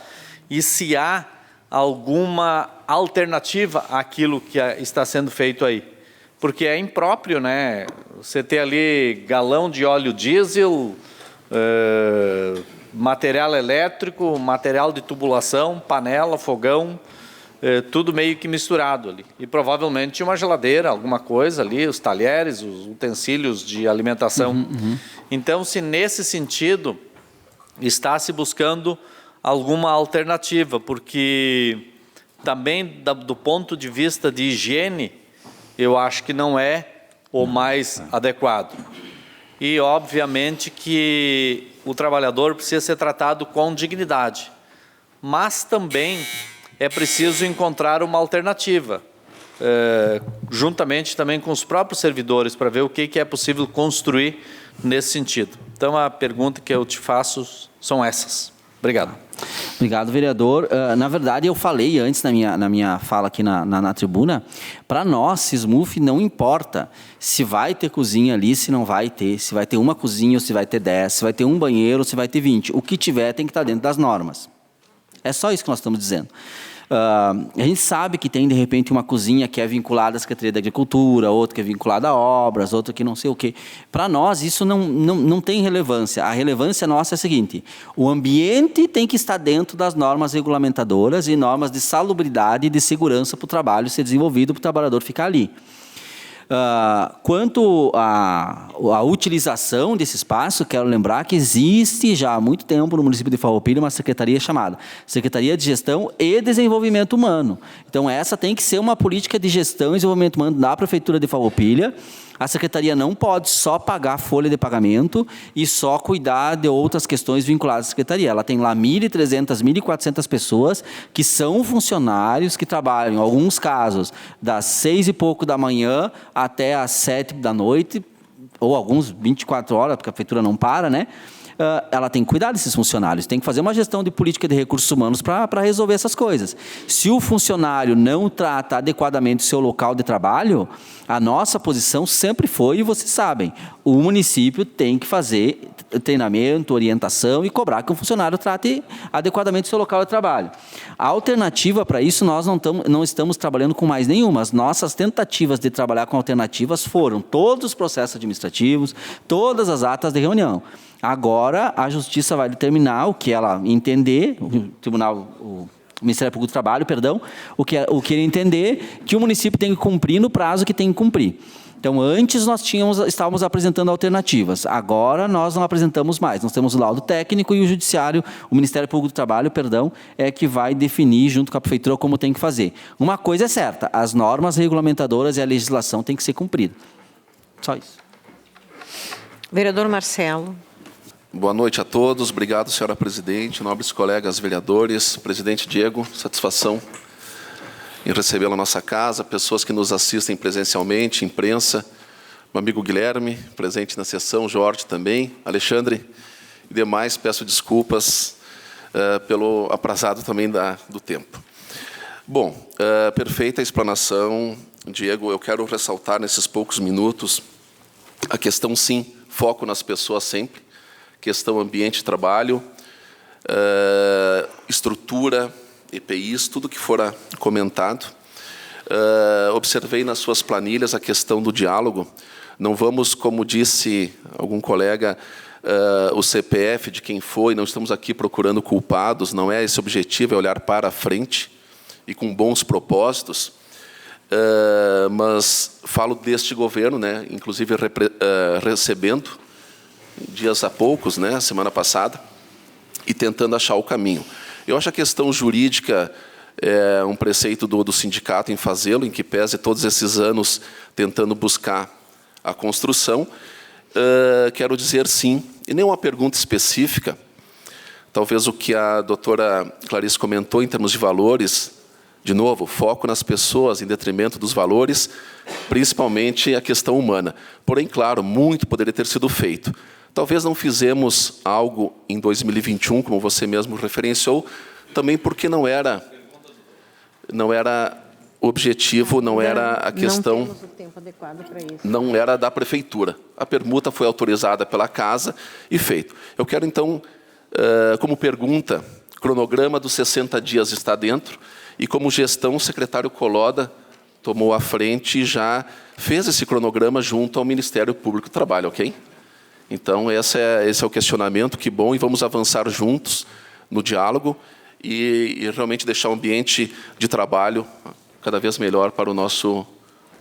e se há alguma alternativa àquilo que está sendo feito aí? Porque é impróprio, né? Você ter ali galão de óleo diesel, material elétrico, material de tubulação, panela, fogão, tudo meio que misturado ali. E provavelmente uma geladeira, alguma coisa ali, os talheres, os utensílios de alimentação. Então, se nesse sentido está se buscando alguma alternativa, porque também do ponto de vista de higiene, eu acho que não é o mais adequado. E, obviamente, que o trabalhador precisa ser tratado com dignidade. Mas também é preciso encontrar uma alternativa, juntamente também com os próprios servidores, para ver o que é possível construir nesse sentido. Então, a pergunta que eu te faço são essas. Obrigado. Obrigado, vereador. Na verdade, eu falei antes na minha fala aqui na tribuna, para nós, Sismuf, não importa se vai ter cozinha ali, se não vai ter, se vai ter uma cozinha ou se vai ter 10, se vai ter um banheiro ou se vai ter 20. O que tiver tem que estar dentro das normas. É só isso que nós estamos dizendo. A gente sabe que tem, de repente, uma cozinha que é vinculada à Secretaria da Agricultura, outra que é vinculada a obras, outra que não sei o quê. Para nós, isso não tem relevância. A relevância nossa é a seguinte: o ambiente tem que estar dentro das normas regulamentadoras e normas de salubridade e de segurança para o trabalho ser desenvolvido, para o trabalhador ficar ali. Quanto à utilização desse espaço, quero lembrar que existe já há muito tempo no município de Farroupilha uma secretaria chamada Secretaria de Gestão e Desenvolvimento Humano. Então, essa tem que ser uma política de gestão e desenvolvimento humano da Prefeitura de Farroupilha. A secretaria não pode só pagar folha de pagamento e só cuidar de outras questões vinculadas à secretaria. Ela tem lá 1.300, 1.400 pessoas que são funcionários, que trabalham, em alguns casos, das 6 e pouco da manhã até às 7 da noite, ou alguns 24 horas, porque a prefeitura não para, né? Ela tem que cuidar desses funcionários, tem que fazer uma gestão de política de recursos humanos para resolver essas coisas. Se o funcionário não trata adequadamente o seu local de trabalho, a nossa posição sempre foi, e vocês sabem, o município tem que fazer treinamento, orientação e cobrar que o funcionário trate adequadamente o seu local de trabalho. A alternativa para isso, nós não estamos trabalhando com mais nenhuma. As nossas tentativas de trabalhar com alternativas foram todos os processos administrativos, todas as atas de reunião. Agora, a Justiça vai determinar o que ela entender, o Ministério Público do Trabalho, perdão, o que ele entender que o município tem que cumprir no prazo que tem que cumprir. Então, antes nós estávamos apresentando alternativas, agora nós não apresentamos mais. Nós temos o laudo técnico e o Judiciário, o Ministério Público do Trabalho, perdão, é que vai definir junto com a Prefeitura como tem que fazer. Uma coisa é certa, as normas regulamentadoras e a legislação têm que ser cumprida. Só isso. Vereador Marcelo. Boa noite a todos. Obrigado, senhora presidente, nobres colegas vereadores. Presidente Diego, satisfação em recebê-lo na nossa casa, pessoas que nos assistem presencialmente, imprensa, meu amigo Guilherme, presente na sessão, Jorge também, Alexandre e demais, peço desculpas pelo aprazado também do tempo. Bom, perfeita a explanação, Diego. Eu quero ressaltar nesses poucos minutos a questão, sim, foco nas pessoas sempre, questão ambiente de trabalho, estrutura, EPIs, tudo que fora comentado. Observei nas suas planilhas a questão do diálogo. Não vamos, como disse algum colega, o CPF de quem foi, não estamos aqui procurando culpados, não é esse o objetivo, é olhar para a frente e com bons propósitos. Mas falo deste governo, né, inclusive recebendo dias há poucos, né, semana passada, e tentando achar o caminho. Eu acho a questão jurídica é um preceito do sindicato em fazê-lo, em que pese todos esses anos tentando buscar a construção. Quero dizer sim, e nem uma pergunta específica, talvez o que a doutora Clarice comentou em termos de valores, de novo, foco nas pessoas em detrimento dos valores, principalmente a questão humana. Porém, claro, muito poderia ter sido feito. Talvez não fizemos algo em 2021, como você mesmo referenciou, também porque não era objetivo, não era a questão, não temos o tempo adequado para isso. Não era da prefeitura. A permuta foi autorizada pela casa e feito. Eu quero, então, como pergunta, cronograma dos 60 dias está dentro, e como gestão, o secretário Coloda tomou a frente e já fez esse cronograma junto ao Ministério Público do Trabalho, ok? Então, esse é o questionamento, que bom, e vamos avançar juntos no diálogo e realmente deixar o ambiente de trabalho cada vez melhor para o nosso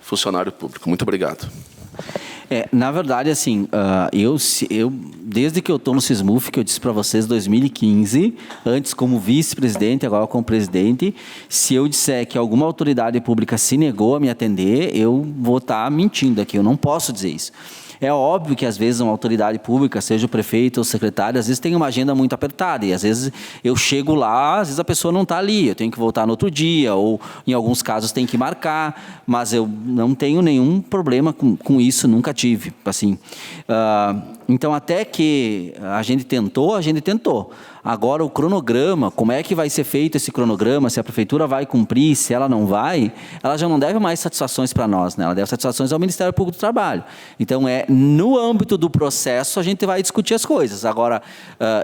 funcionário público. Muito obrigado. Na verdade, assim, desde que eu estou no Sismuf, que eu disse para vocês, 2015, antes como vice-presidente, agora como presidente, se eu disser que alguma autoridade pública se negou a me atender, eu vou estar mentindo aqui, eu não posso dizer isso. É óbvio que, às vezes, uma autoridade pública, seja o prefeito ou o secretário, às vezes tem uma agenda muito apertada, e às vezes eu chego lá, às vezes a pessoa não está ali, eu tenho que voltar no outro dia, ou em alguns casos tem que marcar, mas eu não tenho nenhum problema com isso, nunca tive. Assim. Então, até que a gente tentou. Agora, o cronograma, como é que vai ser feito esse cronograma, se a prefeitura vai cumprir, se ela não vai, ela já não deve mais satisfações para nós, né? Ela deve satisfações ao Ministério Público do Trabalho. Então, no âmbito do processo, a gente vai discutir as coisas. Agora,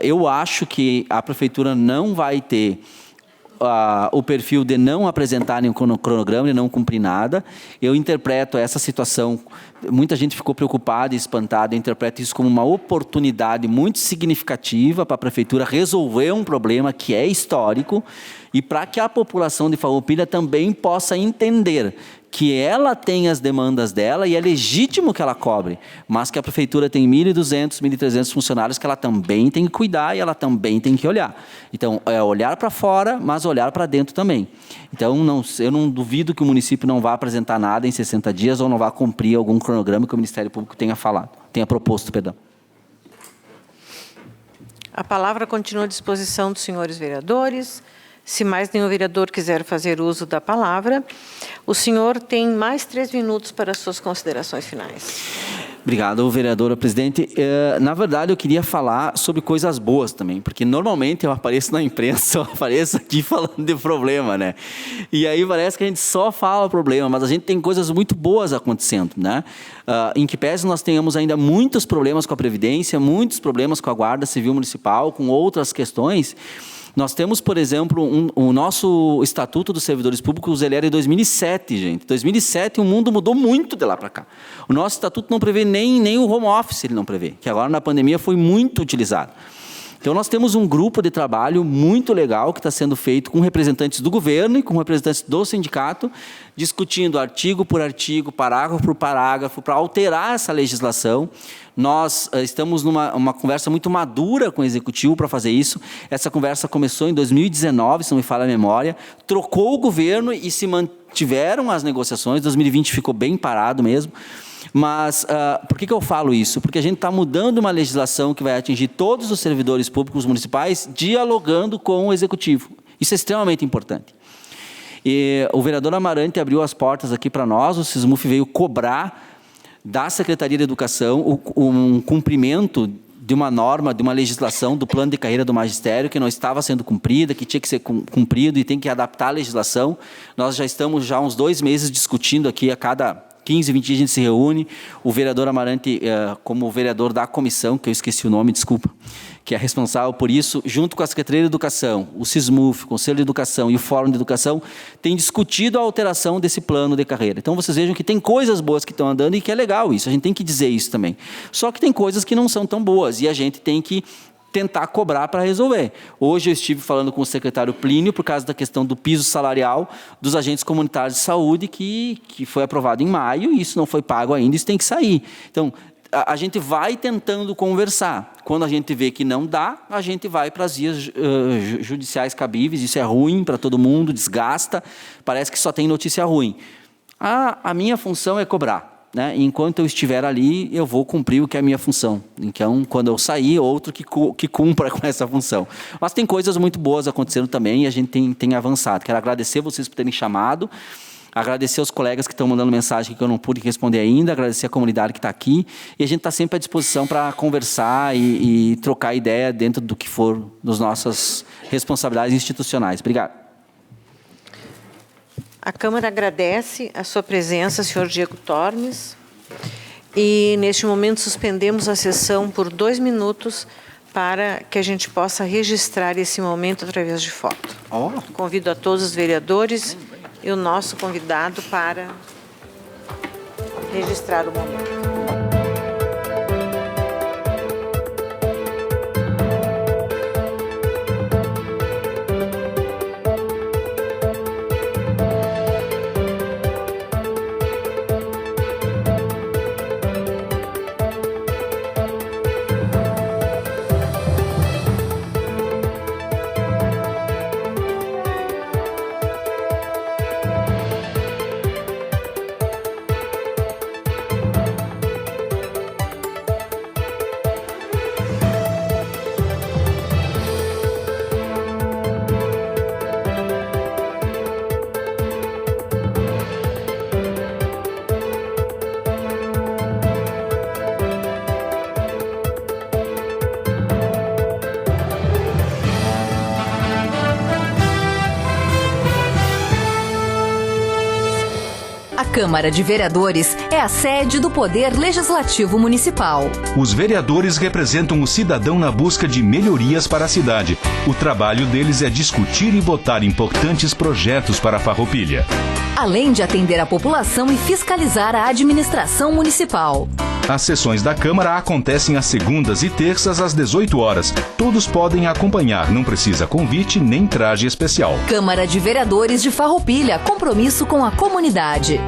eu acho que a prefeitura não vai ter o perfil de não apresentar nenhum cronograma e não cumprir nada. Eu interpreto essa situação, muita gente ficou preocupada e espantada, eu interpreto isso como uma oportunidade muito significativa para a prefeitura resolver um problema que é histórico e para que a população de Farroupilha também possa entender que ela tem as demandas dela e é legítimo que ela cobre, mas que a prefeitura tem 1.200, 1.300 funcionários que ela também tem que cuidar e ela também tem que olhar. Então, é olhar para fora, mas olhar para dentro também. Então, eu não duvido que o município não vá apresentar nada em 60 dias ou não vá cumprir algum cronograma que o Ministério Público tenha proposto, perdão. A palavra continua à disposição dos senhores vereadores. Se mais nenhum vereador quiser fazer uso da palavra, o senhor tem mais 3 minutos para as suas considerações finais. Obrigado, vereadora presidente. Na verdade, eu queria falar sobre coisas boas também, porque normalmente eu apareço na imprensa, eu apareço aqui falando de problema, né? E aí parece que a gente só fala problema, mas a gente tem coisas muito boas acontecendo, né? Em que pese nós tenhamos ainda muitos problemas com a Previdência, muitos problemas com a Guarda Civil Municipal, com outras questões. Nós temos, por exemplo, o nosso Estatuto dos Servidores Públicos, ele era de 2007, gente. 2007, o mundo mudou muito de lá para cá. O nosso Estatuto não prevê nem o home office, ele não prevê, que agora na pandemia foi muito utilizado. Então, nós temos um grupo de trabalho muito legal que está sendo feito com representantes do governo e com representantes do sindicato, discutindo artigo por artigo, parágrafo por parágrafo, para alterar essa legislação. Nós estamos numa conversa muito madura com o Executivo para fazer isso. Essa conversa começou em 2019, se não me falha a memória, trocou o governo e se mantiveram as negociações, 2020 ficou bem parado mesmo. Mas por que eu falo isso? Porque a gente está mudando uma legislação que vai atingir todos os servidores públicos municipais, dialogando com o Executivo. Isso é extremamente importante. E o vereador Amarante abriu as portas aqui para nós, o Sismuf veio cobrar da Secretaria de Educação um cumprimento de uma norma, de uma legislação do plano de carreira do magistério que não estava sendo cumprida, que tinha que ser cumprido e tem que adaptar a legislação. Nós já estamos uns 2 meses discutindo aqui, a cada 15, 20 dias a gente se reúne, o vereador Amarante, como vereador da comissão, que eu esqueci o nome, desculpa, que é responsável por isso, junto com a Secretaria de Educação, o Sismuf, o Conselho de Educação e o Fórum de Educação, tem discutido a alteração desse plano de carreira. Então, vocês vejam que tem coisas boas que estão andando e que é legal isso, a gente tem que dizer isso também. Só que tem coisas que não são tão boas e a gente tem que tentar cobrar para resolver. Hoje eu estive falando com o secretário Plínio por causa da questão do piso salarial dos agentes comunitários de saúde que foi aprovado em maio e isso não foi pago ainda, isso tem que sair. Então, a gente vai tentando conversar. Quando a gente vê que não dá, a gente vai para as vias judiciais cabíveis. Isso é ruim para todo mundo, desgasta, parece que só tem notícia ruim. A minha função é cobrar, né? Enquanto eu estiver ali, eu vou cumprir o que é a minha função. Então, quando eu sair, outro que cumpra com essa função. Mas tem coisas muito boas acontecendo também e a gente tem avançado. Quero agradecer vocês por terem chamado, agradecer aos colegas que estão mandando mensagem que eu não pude responder ainda, agradecer a comunidade que está aqui, e a gente está sempre à disposição para conversar e trocar ideia dentro do que for das nossas responsabilidades institucionais. Obrigado. A Câmara agradece a sua presença, senhor Diego Tormes, e neste momento suspendemos a sessão por 2 minutos para que a gente possa registrar esse momento através de foto. Convido a todos os vereadores e o nosso convidado para registrar o momento. A Câmara de Vereadores é a sede do Poder Legislativo Municipal. Os vereadores representam o cidadão na busca de melhorias para a cidade. O trabalho deles é discutir e votar importantes projetos para a Farroupilha. Além de atender a população e fiscalizar a administração municipal. As sessões da Câmara acontecem às segundas e terças às 18 horas. Todos podem acompanhar, não precisa convite nem traje especial. Câmara de Vereadores de Farroupilha, compromisso com a comunidade.